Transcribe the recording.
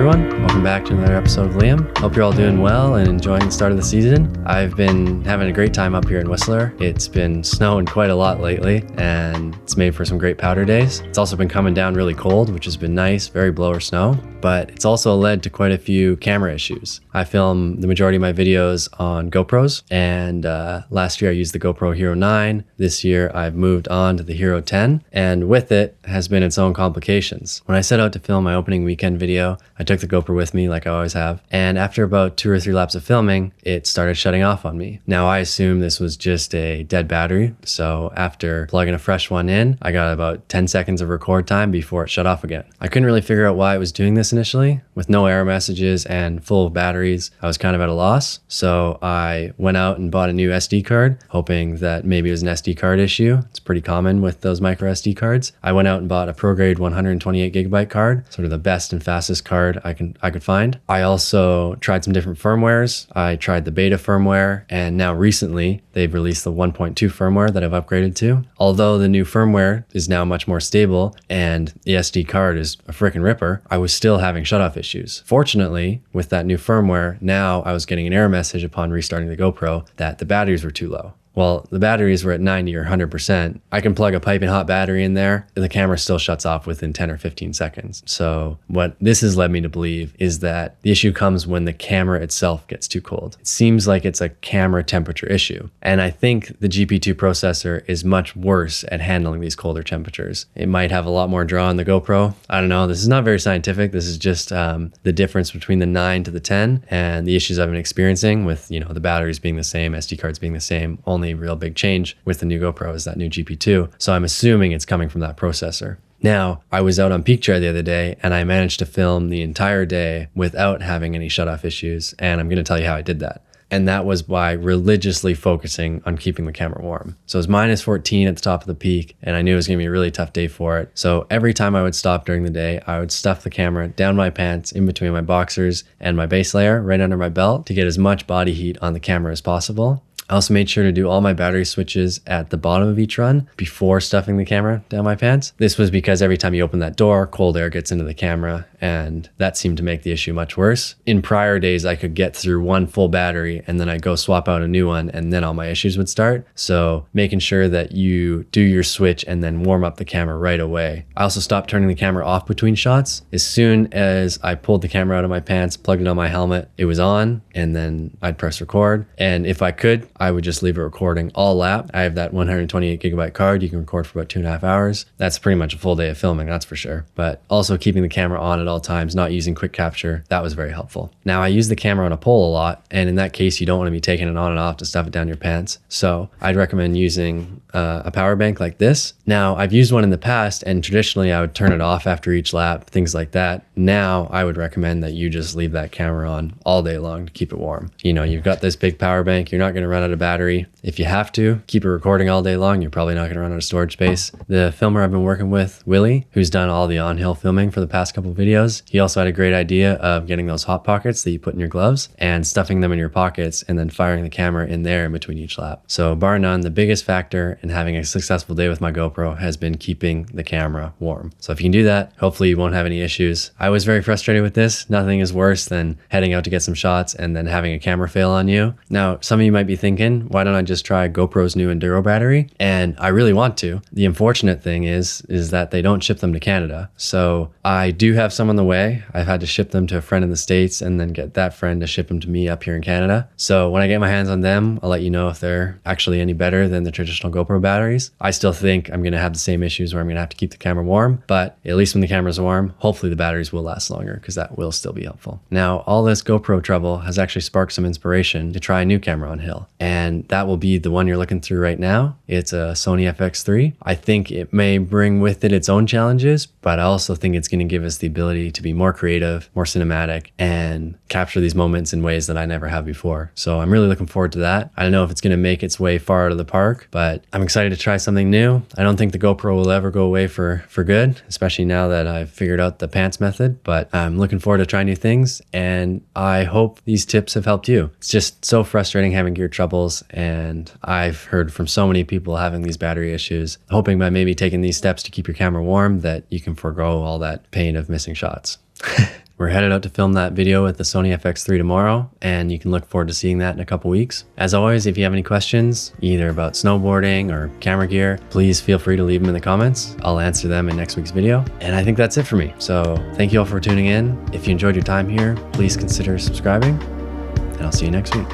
everyone. Welcome back to another episode of Liam. Hope you're all doing well and enjoying the start of the season. I've been having a great time up here in Whistler. It's been snowing quite a lot lately, and it's made for some great powder days. It's also been coming down really cold, which has been nice, very blower snow, but it's also led to quite a few camera issues. I film the majority of my videos on GoPros, and last year I used the GoPro Hero 9. This year I've moved on to the Hero 10, and with it has been its own complications. When I set out to film my opening weekend video, I took the GoPro with me like I always have, and after about 2 or 3 laps of filming, it started shutting off on me. Now I assume this was just a dead battery, so after plugging a fresh one in, I got about 10 seconds of record time before it shut off again. I couldn't really figure out why it was doing this initially. With no error messages and full of batteries, I was kind of at a loss, so I went out and bought a new SD card, hoping that maybe it was an SD card issue. It's pretty common with those micro SD cards. I went out and bought a ProGrade 128 gigabyte card, sort of the best and fastest card I could find. I also tried some different firmwares. I tried the beta firmware, and now recently they've released the 1.2 firmware that I've upgraded to. Although the new firmware is now much more stable and the SD card is a freaking ripper, I was still having shutoff issues. Fortunately, with that new firmware, now I was getting an error message upon restarting the GoPro that the batteries were too low. Well, the batteries were at 90 or 100%. I can plug a piping hot battery in there, and the camera still shuts off within 10 or 15 seconds. So what this has led me to believe is that the issue comes when the camera itself gets too cold. It seems like it's a camera temperature issue. And I think the GP2 processor is much worse at handling these colder temperatures. It might have a lot more draw on the GoPro. I don't know. This is not very scientific. This is just the difference between the 9 to the 10 and the issues I've been experiencing with, the batteries being the same, SD cards being the same. Only real big change with the new GoPro is that new GP2. So I'm assuming it's coming from that processor. Now, I was out on Peak Chair the other day and I managed to film the entire day without having any shutoff issues. And I'm going to tell you how I did that. And that was by religiously focusing on keeping the camera warm. So it was minus 14 at the top of the peak, and I knew it was gonna be a really tough day for it. So every time I would stop during the day, I would stuff the camera down my pants, in between my boxers and my base layer, right under my belt, to get as much body heat on the camera as possible. I also made sure to do all my battery switches at the bottom of each run before stuffing the camera down my pants. This was because every time you open that door, cold air gets into the camera, and that seemed to make the issue much worse. In prior days, I could get through one full battery and then I'd go swap out a new one and then all my issues would start. So making sure that you do your switch and then warm up the camera right away. I also stopped turning the camera off between shots. As soon as I pulled the camera out of my pants, plugged it on my helmet, it was on, and then I'd press record. And if I could, I would just leave it recording all lap. I have that 128 gigabyte card. You can record for about 2.5 hours. That's pretty much a full day of filming, that's for sure. But also keeping the camera on at all times, not using quick capture, that was very helpful. Now I use the camera on a pole a lot, and in that case, you don't want to be taking it on and off to stuff it down your pants. So I'd recommend using a power bank like this. Now I've used one in the past, and traditionally I would turn it off after each lap, things like that. Now I would recommend that you just leave that camera on all day long to keep it warm. You've got this big power bank, you're not going to run out of battery. If you have to, keep it recording all day long. You're probably not going to run out of storage space. The filmer I've been working with, Willie, who's done all the on-hill filming for the past couple of videos, he also had a great idea of getting those hot pockets that you put in your gloves and stuffing them in your pockets and then firing the camera in there in between each lap. So bar none, the biggest factor in having a successful day with my GoPro has been keeping the camera warm. So if you can do that, hopefully you won't have any issues. I was very frustrated with this. Nothing is worse than heading out to get some shots and then having a camera fail on you. Now, some of you might be thinking, why don't I just try GoPro's new Enduro battery? And I really want to. The unfortunate thing is that they don't ship them to Canada. So I do have some on the way. I've had to ship them to a friend in the States and then get that friend to ship them to me up here in Canada. So when I get my hands on them, I'll let you know if they're actually any better than the traditional GoPro batteries. I still think I'm going to have the same issues where I'm going to have to keep the camera warm, but at least when the camera's warm, hopefully the batteries will last longer because that will still be helpful. Now, all this GoPro trouble has actually sparked some inspiration to try a new camera on hill, and that will be the one you're looking through right now. It's a Sony FX3. I think it may bring with it its own challenges, but I also think it's going to give us the ability to be more creative, more cinematic, and capture these moments in ways that I never have before. So I'm really looking forward to that. I don't know if it's going to make its way far out of the park, but I'm excited to try something new. I don't think the GoPro will ever go away for good, especially now that I've figured out the pants method, but I'm looking forward to trying new things, and I hope these tips have helped you. It's just so frustrating having gear troubles, and I've heard from so many people having these battery issues, hoping by maybe taking these steps to keep your camera warm that you can forego all that pain of missing shots. We're headed out to film that video with the Sony FX3 tomorrow, and you can look forward to seeing that in a couple weeks. As always, if you have any questions, either about snowboarding or camera gear, please feel free to leave them in the comments. I'll answer them in next week's video. And I think that's it for me. So thank you all for tuning in. If you enjoyed your time here, please consider subscribing, and I'll see you next week.